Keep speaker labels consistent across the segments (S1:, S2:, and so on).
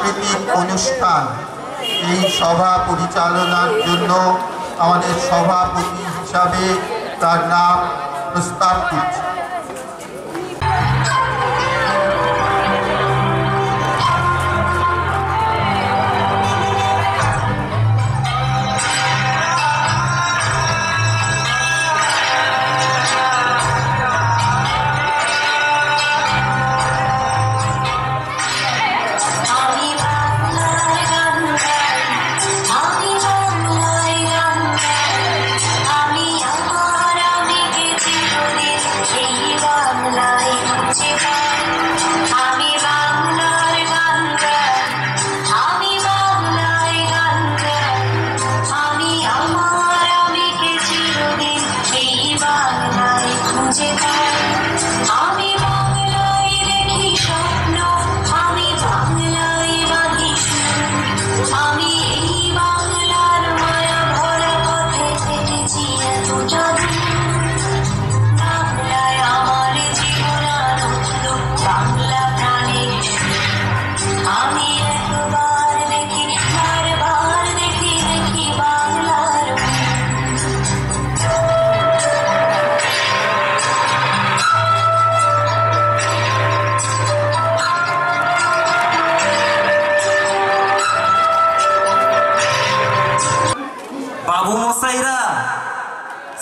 S1: সাংস্কৃতিক অনুষ্ঠান। এই সভা পরিচালনার জন্য আমাদের সভাপতি হিসাবে তার নাম প্রস্তাব করছি।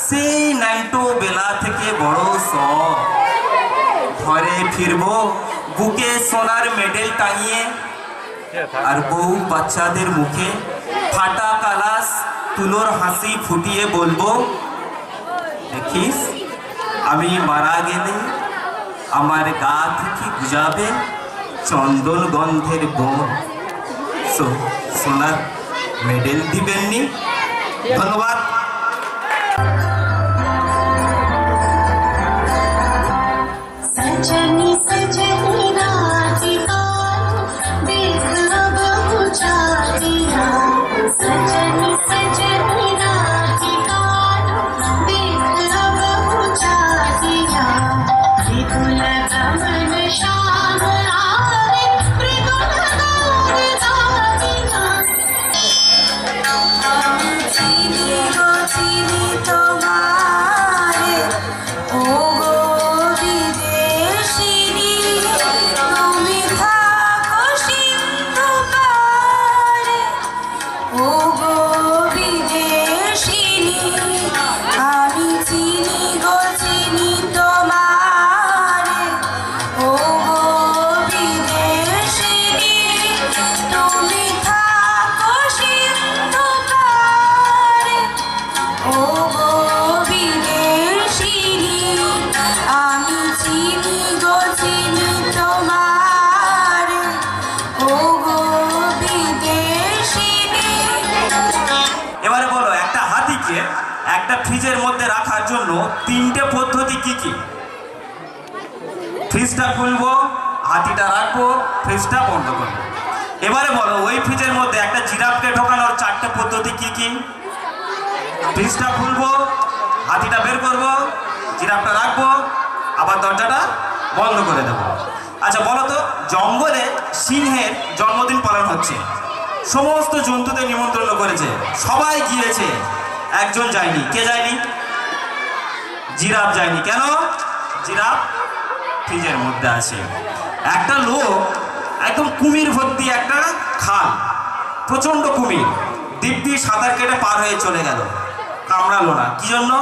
S2: সেই নাইটো বেলা থেকে বড় শখ, ঘরে ফিরবো বুকে সোনার মেডেল টাঙিয়ে, আর বউ বাচ্চাদের মুখে ফাটা কালাস তুলোর হাসি ফুটিয়ে বলবো, দেখিস আমি মারা গেলে আমার গা থেকে গুজাবে চন্দন গন্ধের বন। সোনার মেডেল দিবেননি? ধন্যবাদ।
S3: सजनी सजनी राधिका देख अब उचारिया, सजनी सजनी राधिका देख अब उचारिया, मृदुल गमन श्याम आवे मृदुल गौर दादिका, चीनी गो चीनी तुम्हारे ओ
S2: একটা ফ্রিজের মধ্যে রাখার জন্য তিনটে পদ্ধতি কি কি? ফ্রিজটা খুলবো, হাতিটা রাখবো, ফ্রিজটা বন্ধ করবো। এবারে বলো ওই ফ্রিজের মধ্যে একটা জিরাফকে ঢোকানোর চারটে পদ্ধতি কি কি? ফ্রিজটা খুলবো, হাতিটা বের করবো, জিরাফটা রাখবো, আবার দরজাটা বন্ধ করে দেবো। আচ্ছা বলো তো, জঙ্গলে সিংহের জন্মদিন পালন হচ্ছে, সমস্ত জন্তুদের নিমন্ত্রণ করেছে, সবাই গিয়েছে, একজন যায়নি। কে যায়নি? জিরাফ যায়নি। কেন? জিরাফ ফ্রিজের মধ্যে আছে। একটা লোক একদম কুমির ভর্তি একটা খাল, প্রচন্ড কুমির, দিব্যি সাঁতার কেটে পার হয়ে চলে গেল, কামড়ালো না। কি জন্য?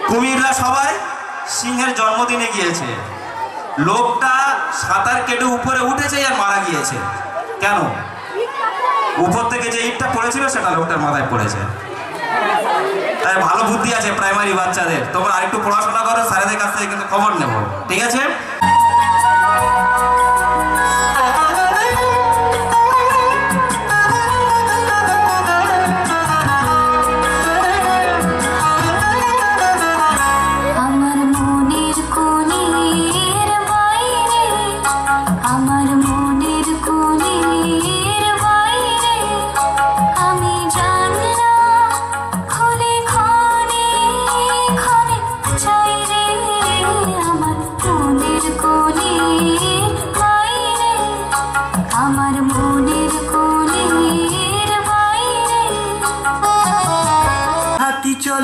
S2: কুমিররা সবাই সিংহের জন্মদিনে গিয়েছে, লোকটা সাঁতার কেটে উপরে উঠেছে আর মারা গিয়েছে। কেন? উপর থেকে যে ইটটা পড়েছিল সেটা লোকটার মাথায় পড়েছে। তাই ভালো বুদ্ধি আছে প্রাইমারি বাচ্চাদের, তোমরা আরেকটু পড়াশোনা করো, স্যারেদের কাছ থেকে কিন্তু খবর নেবো, ঠিক আছে?
S3: চাই রে আমার মনের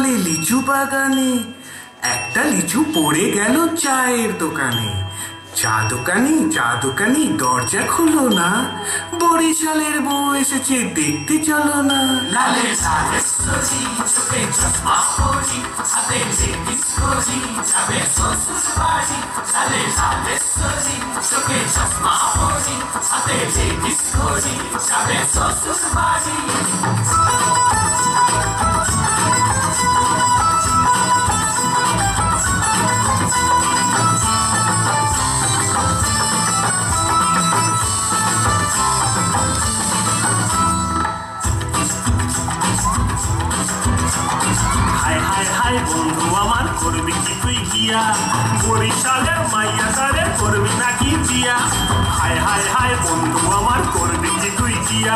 S4: করে লিচু বাগানে, একটা লিচু পড়ে গেল চায়ের দোকানে। চা দোকানি দরজা খুলো না, বরিশালের বউ এসেছে দেখতে চলো না। লালের সাজে সজি, চোখে চশমা ফজি, হাতে লেডিস ফজি, যাবে শ্বশুর বাড়ি। লালের সাজে সজি, চোখে চশমা ফজি, হাতে লেডিস ফজি, যাবে শ্বশুর বাড়ি। বন্ধু আমার করবি কি তুই গিয়া, বরিশালের মাইয়া তারে করবি নাকি বিয়া। হায় হায় হায় বন্ধু আমার করবি কি তুই গিয়া,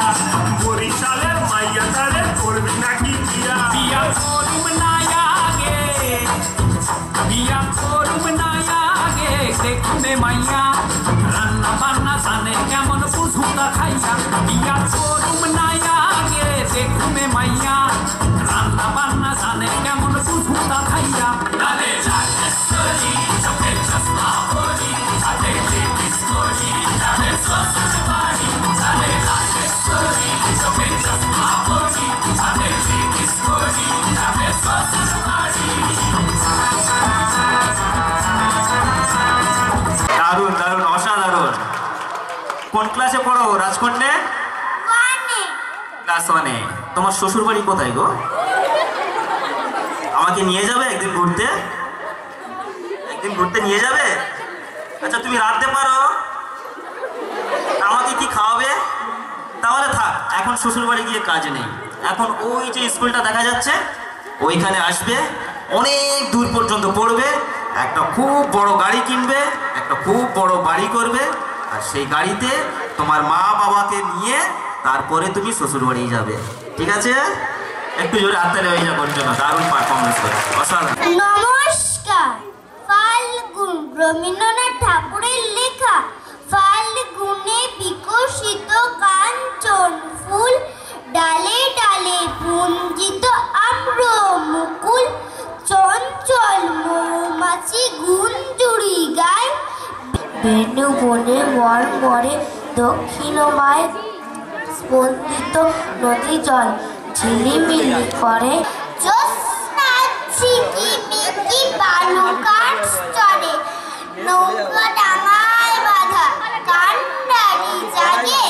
S4: বরিশালের মাইয়া তারে করবি নাকি বিয়া। বিয়া করুম না আগে, বিয়া করুম না আগে, দেখবে মাইয়া রান্না বান্না জানে কেমন বুঝুতা খাইয়া। বিয়া করুম না আগে, দেখবে মাইয়া রান্না বান্না জানে কেমন বুঝুতা খাইয়া। লালে লালে সজি, চোখে চশমা ফজি, হাতে লেডিস ফজি, যাবে শ্বশুর বাড়ি। লালে লালে সজি, চোখে চশমা ফজি, হাতে লেডিস ফজি, যাবে শ্বশুর বাড়ি। দারুণ দারুণ, অসাধারণ। কোন ক্লাসে পড়ো রাজকন্যা? ক্লাস 1-এ। তোমার শ্বশুর বাড়ি কোথায় গো? আমাকে নিয়ে যাবে একদিন ঘুরতে? একদিন ঘুরতে নিয়ে যাবে? আচ্ছা তুমি রাঁধতে পারো, আমাকে কি খাওয়াবে? তাহলে থাক, এখন শ্বশুর বাড়ি গিয়ে কাজ নেই। এখন ওই যে স্কুলটা দেখা যাচ্ছে ওইখানে আসবে, অনেক দূর পর্যন্ত পড়বে, একটা খুব বড় গাড়ি কিনবে, একটা খুব বড় বাড়ি করবে, আর সেই গাড়িতে তোমার মা বাবাকে নিয়ে তারপরে তুমি শ্বশুর বাড়ি যাবে। ঠিক আছে? একটু জোরে হাততালি হয়ে যাবার জন্য, দারুণ পারফরমেন্স করে, অসাধারণ।
S5: নমস্কার। ফাল্গুন রবীন্দ্রনাথ ঠাকুরের লেখা। ফাল্গুনে বিকশিত কাঞ্চন ফুল, ডালে ডালে পুঞ্জিত আম্র মুকুল, চঞ্চল মৌমাছি গুঞ্জুরি গায়, বেনু বনে মর মরে দক্ষিণমায়, স্পন্দিত নদী জল ঝিলিমিলি করে, জ্যোৎস্নার ঝিকিমিকি বালুকার স্তরে, নৌকা ডাঙায় বাঁধা কান্ডারি জাগে,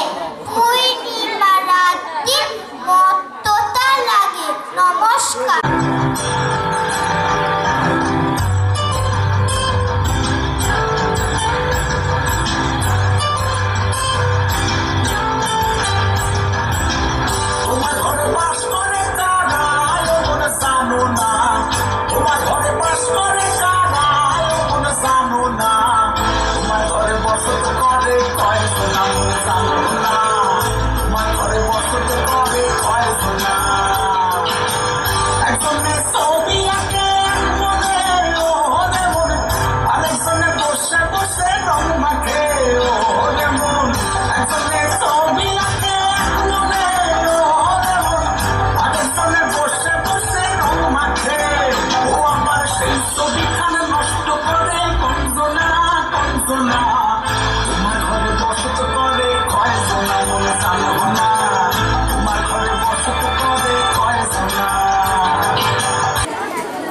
S5: পূর্ণিমা রাত্রির মত্ততা লাগে। নমস্কার।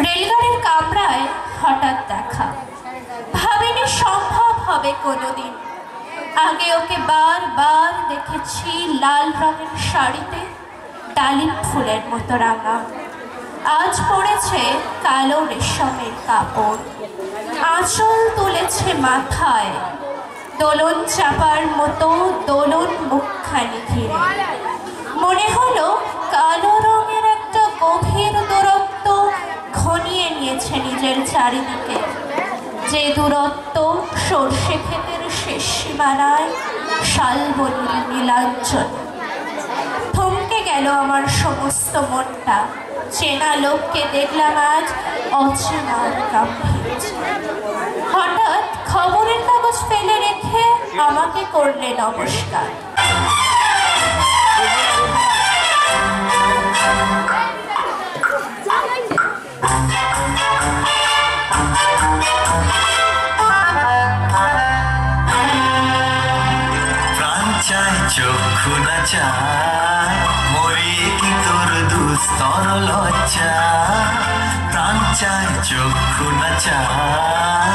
S6: রেলগাড়ির কামরায় হঠাৎ দেখা, ভাবিনি সম্ভব হবে কোনোদিন। আগে ওকে বারবার দেখেছি লাল রঙের শাড়িতে, ডালিম ফুলের মতো রাঙা। আজ পড়েছে কালো রেশমের কাপড়, আঁচল তুলেছে মাথায়, দোলন চাপার মতো দোলন মুখখানি ঘিরে। মনে হলো কালো রঙের একটা গভীর দূরত্ব ঘনিয়ে নিয়েছে নিজের চারিদিকে, যে দূরত্ব সর্ষে ক্ষেতের শেষ সীমানায় শালবনির নীলাঞ্চল। থমকে গেল আমার সমস্ত মনটা, চেনা লোককে দেখলাম আজ অচেনার গাম্ভীর্যে। হঠাৎ খবরের কাগজ ফেলে রেখে আমাকে করলে নমস্কার।
S7: চায় চক্ষু না চায় মরি কি তোর দুস্তর লজ্জা প্রাণ চায় চক্ষু না চায়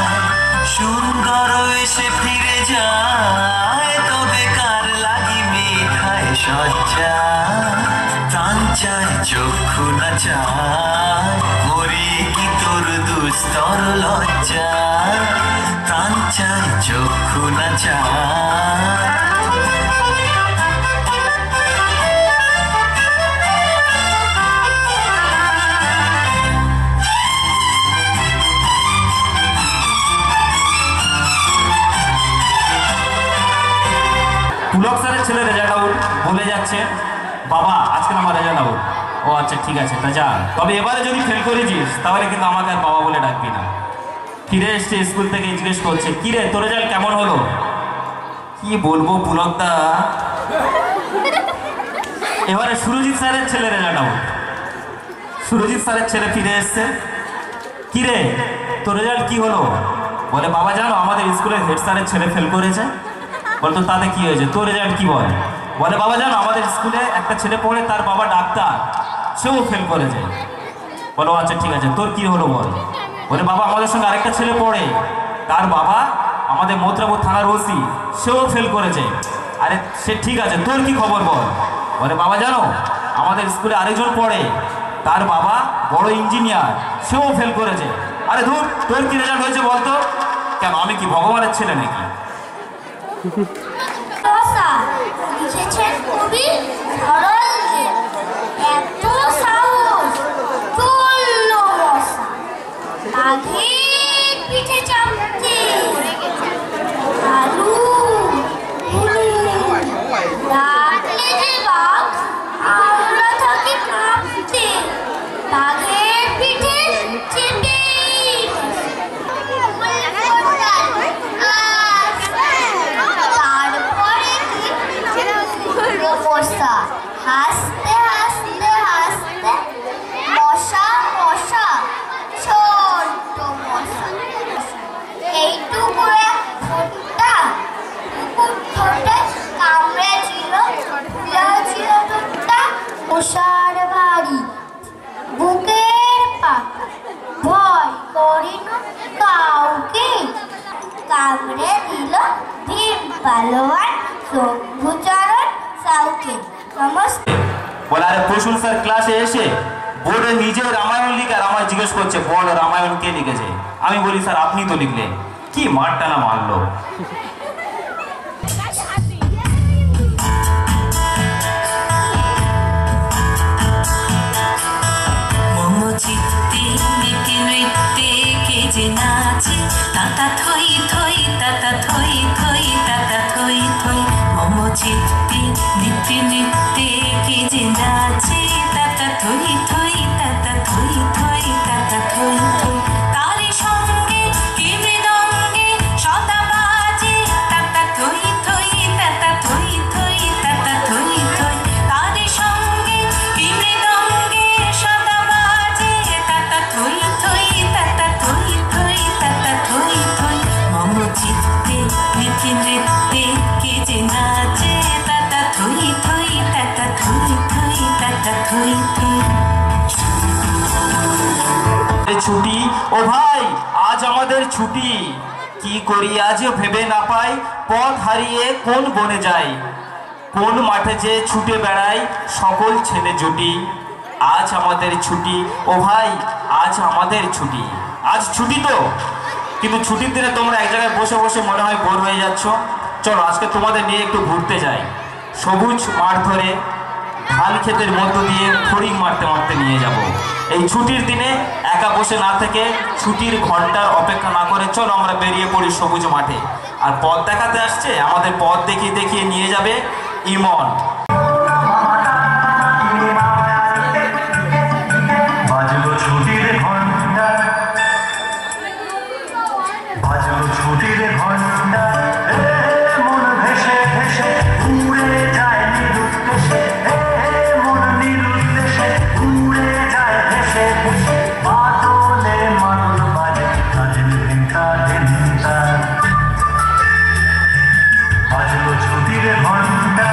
S7: সুন্দর এসে ফিরে যায় তবে কার লাগি মেঘায় সজ্জা প্রাণ চায় চক্ষু না চায় মরি কি তোর দুস্তর লজ্জা প্রাণ চায় চক্ষু না চায়
S2: পুলক স্যারের ছেলে রেজাল্ট আউট বলে যাচ্ছে বাবা আজকে আমার রেজাল্ট আউট। ও আচ্ছা ঠিক আছে তা যা, তবে এবারে যদি ফেল করেছিস তাহলে কিন্তু আমাকে আর বাবা বলে ডাকবি না। ফিরে এসছে স্কুল থেকে জিজ্ঞেস করছে কি রে তোর রেজাল্ট কেমন হলো? কি বলবো পুলকদা, এবারে সুরজিৎ স্যারের ছেলে রেজাল্ট আউট। সুরজিৎ স্যারের ছেলে ফিরে এসছে, কি রে তোর রেজাল্ট কি হলো? বলে বাবা জানো আমাদের স্কুলের হেড স্যারের ছেলে ফেল করেছে। বলতো তাতে কি হয়েছে, তোর রেজাল্ট কি বল? বলে বাবা জানো আমাদের স্কুলে একটা ছেলে পড়ে তার বাবা ডাক্তার, সেও ফেল করেছে। বলো আচ্ছা ঠিক আছে তোর কি হলো বল? বলে বাবা আমাদের সঙ্গে আরেকটা ছেলে পড়ে তার বাবা আমাদের মথুরাপুর থানার ওসি, সেও ফেল করেছে। আরে সে ঠিক আছে তোর কি খবর বল? বলে বাবা জানো আমাদের স্কুলে আরেকজন পড়ে তার বাবা বড় ইঞ্জিনিয়ার, সেও ফেল করেছে। আরে ধুর তোর কি রেজাল্ট হয়েছে বলতো? কেন আমি কি ভগবানের ছেলে নাকি?
S5: লিখেছেন কবি সরল দে, এত সাহস চলল মশা বাঘের পিঠে চাপতে আলু ডাকলে যে বাঘ আমরা থাকি কাঁপতে বাঘের পিঠে চেপে হাসতে হাসতে হাসতে মশা মশা ছোট্ট মশা এইটুকু ফোঁটা ঠোঁটে কামড়ে ছিল ছিল ঠোঁটটা মশার বাড়ি বুকের পাতা ভয় করি না কাউকে কামড়ে দিল ভীম পালোয়ান শম্ভুচরণ সাউকে।
S2: বলে আরে প্রসূন স্যার ক্লাসে এসে বোর্ডে নিজে রামায়ণ লিখার আমায় জিজ্ঞেস করছে বল রামায়ণ কে লিখেছে? আমি বলি স্যার আপনি তো লিখলেন। কি মারটা না মারলো।
S3: চিত্তে নীতি নৃত্যে কে যে নাচে তাতা থই থই তাতা থই থই তাতা থই থই মম চিত্তে নীতি নৃত্যে কে যে নাচে তাতা থই থই তাতা থই থই তাতা থই থই তারি সঙ্গে কি মৃদঙ্গে সদা বাজে তাতা থই থই তাতা থই থই তাতা থই থই তারি সঙ্গে কি মৃদঙ্গে সদা বাজে তাতা থই থই তাতা থই থই তাতা থই থই মম চিত্তে নীতি নৃত্যে কে যে নাচে তাতা থই থই তাতা থই থই তাতা থই থই।
S2: ছুটি ও ভাই আজ আমাদের ছুটি, কি করি আজ ভেবে না পাই পথ হারিয়ে কোন বনে যাই কোন মাঠে যে ছুটে বেড়াই সকল ছেলে জুটি। আজ আমাদের ছুটি ও ভাই আজ আমাদের ছুটি। আজ ছুটি তো, কিন্তু ছুটির দিনে তোমরা এক জায়গায় বসে বসে মনে হয় বোর হয়ে যাচ্ছ। চলো আজকে তোমাদের নিয়ে একটু ঘুরতে যাই। সবুজ মাঠ ধরে ধান ক্ষেতের মধ্য দিয়ে ফড়িং মারতে মারতে নিয়ে যাব। এই ছুটির দিনে একা বসে না থেকে ছুটির ঘন্টার অপেক্ষা না করে চলো আমরা বেরিয়ে পড়ি সবুজ মাঠে। আর পথ দেখাতে আসছে, আমাদের পথ দেখিয়ে দেখিয়ে নিয়ে যাবে ইমন।
S7: বাজলো ছুটির ঘন্টা, বাজলো ছুটির ঘন্টা, মন ভেসে ভেসে উড়ে যায় নিরুদ্দেশে, মন নিরুদ্দেশে উড়ে যায় ভেসে ভেসে, মাদলে মাদল বাজে কাঁদিন ঘিন্তা ঘিন্তা। বাজলো ছুটির ঘন্টা,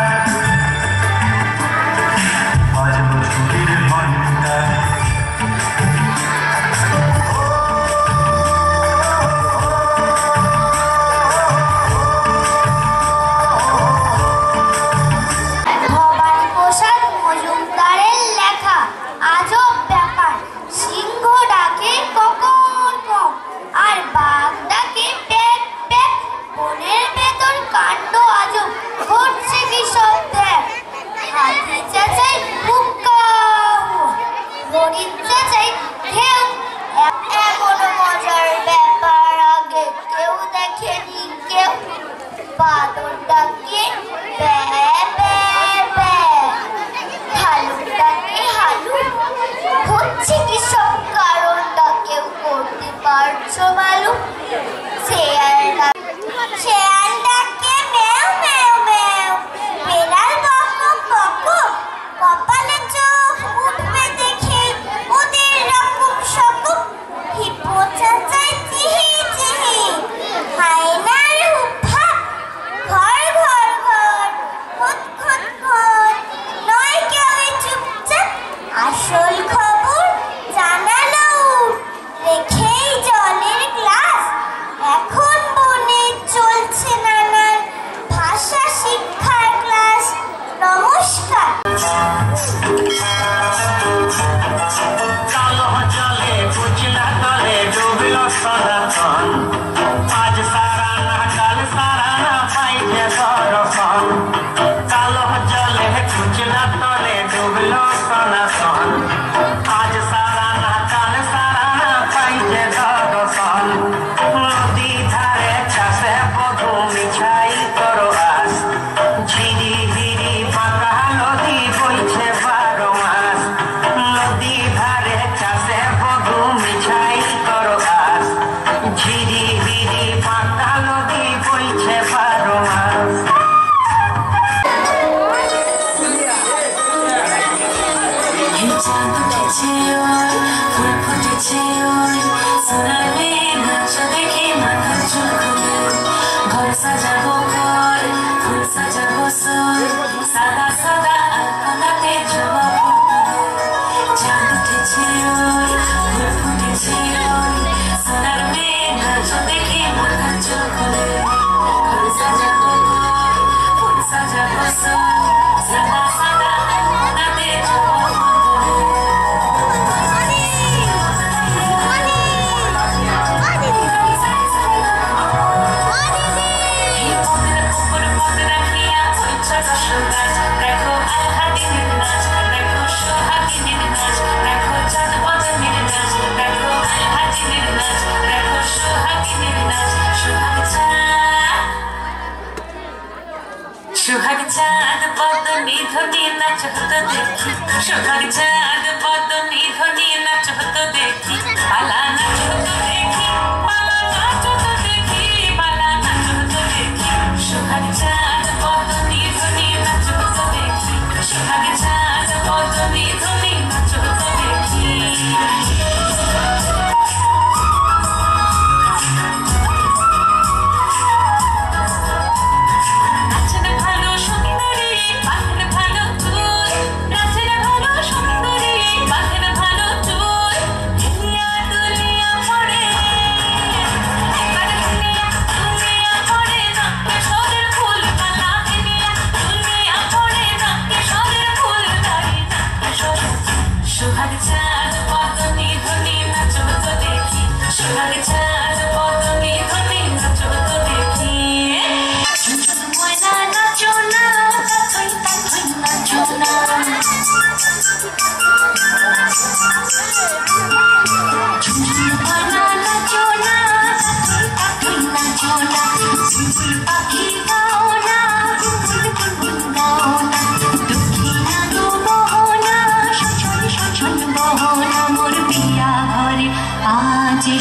S3: সোহাগ চাঁদ বদনি ধনি নাচ হতো দেখি সোহাগ চাঁদ বদনি ধনি নাচ হতো দেখি পালা নাচ হতো দেখি পালা নাচ হতো দেখি পালা নাচ হতো দেখি সোহাগ চাঁদ বদনি ধনি নাচ হতো দেখি সোহাগ চাঁদ বদনি ধনি নাচ হতো দেখি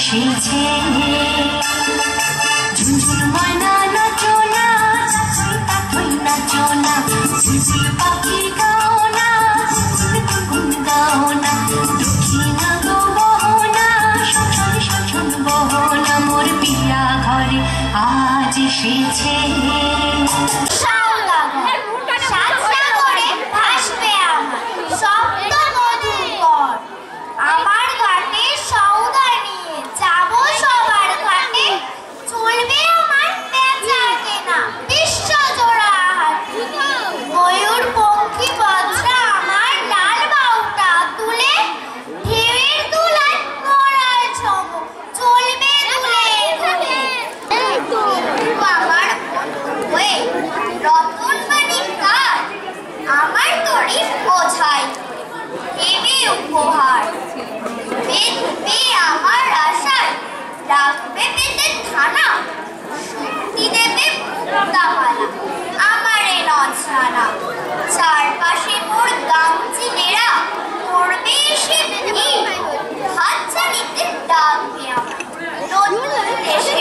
S3: এসেছে ঝুনঝুন ময়না নাচো না তাথই নাচো না বুলবুল পাখি গাও না গুনগুন গাও না দক্ষিণা গো বহনা শোষণ শোষণ বহনা মোর পিয়া ঘরে আজ এসেছে
S5: আমার ঘাটে সৌদা নিয়ে যাবো সবার ঘাটে চলবে আমার বেচা কেনা বিশ্ব জোড়া হাটে ময়ূর পঙ্খী বজ্রা আমার লাল বাউটা তুলে ঢেউয়ের দুলায় মরার ঝমক চলবে দুলে দুলে আমার হয়ে রতন মানিক কাজ আমার তরি বোঝাই দেবে উপহার আমার আশায় রাখবে পেতে থানা শক্তি দেবে মুক্তামালা আমারে নছানা চারপাশে মোর গামচিলেরা করবে এসে হাত চালিতে ডাকবে আমার নতুন দেশে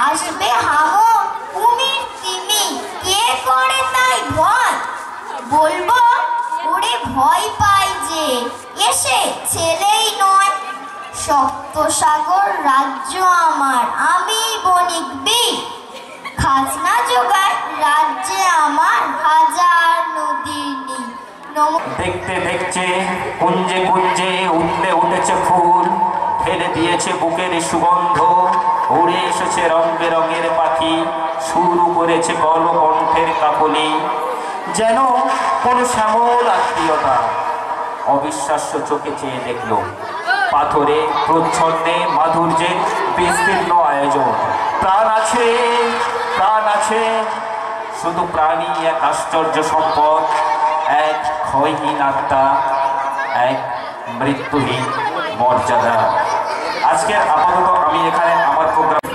S5: আসবে হাঙর কুমির তিমি কে করে তাই ভয় বলবো ওরে ভয় পাই যে এসে ছেলেই নয় সপ্তসাগর রাজ্য আমার আমি বণিক বীর খাজনা জোগাড় রাজ্যে আমার হাজার নদীর নীর
S8: দেখতে দেখতে কুঞ্জে কুঞ্জে উঠতে উঠেছে ফুল ফেলে দিয়েছে বুকের সুগন্ধ উড়ে এসেছে রং বেরঙের পাখি শুরু করেছে কণ্ঠের কাকলি যেন কোন শ্যামল আত্মীয়তা অবিশ্বাস্য চোখে চেয়ে দেখল পাথরে প্রচ্ছন্নে মাধুর্যের বিস্তীর্ণ আয়োজন প্রাণ আছে শুধু প্রাণী এক আশ্চর্য সম্পদ এক ক্ষয়হীন আত্মা এক মৃত্যুহীন মর্যাদা আজকের আপাতত আমি এখানে আমার প্রোগ্রাম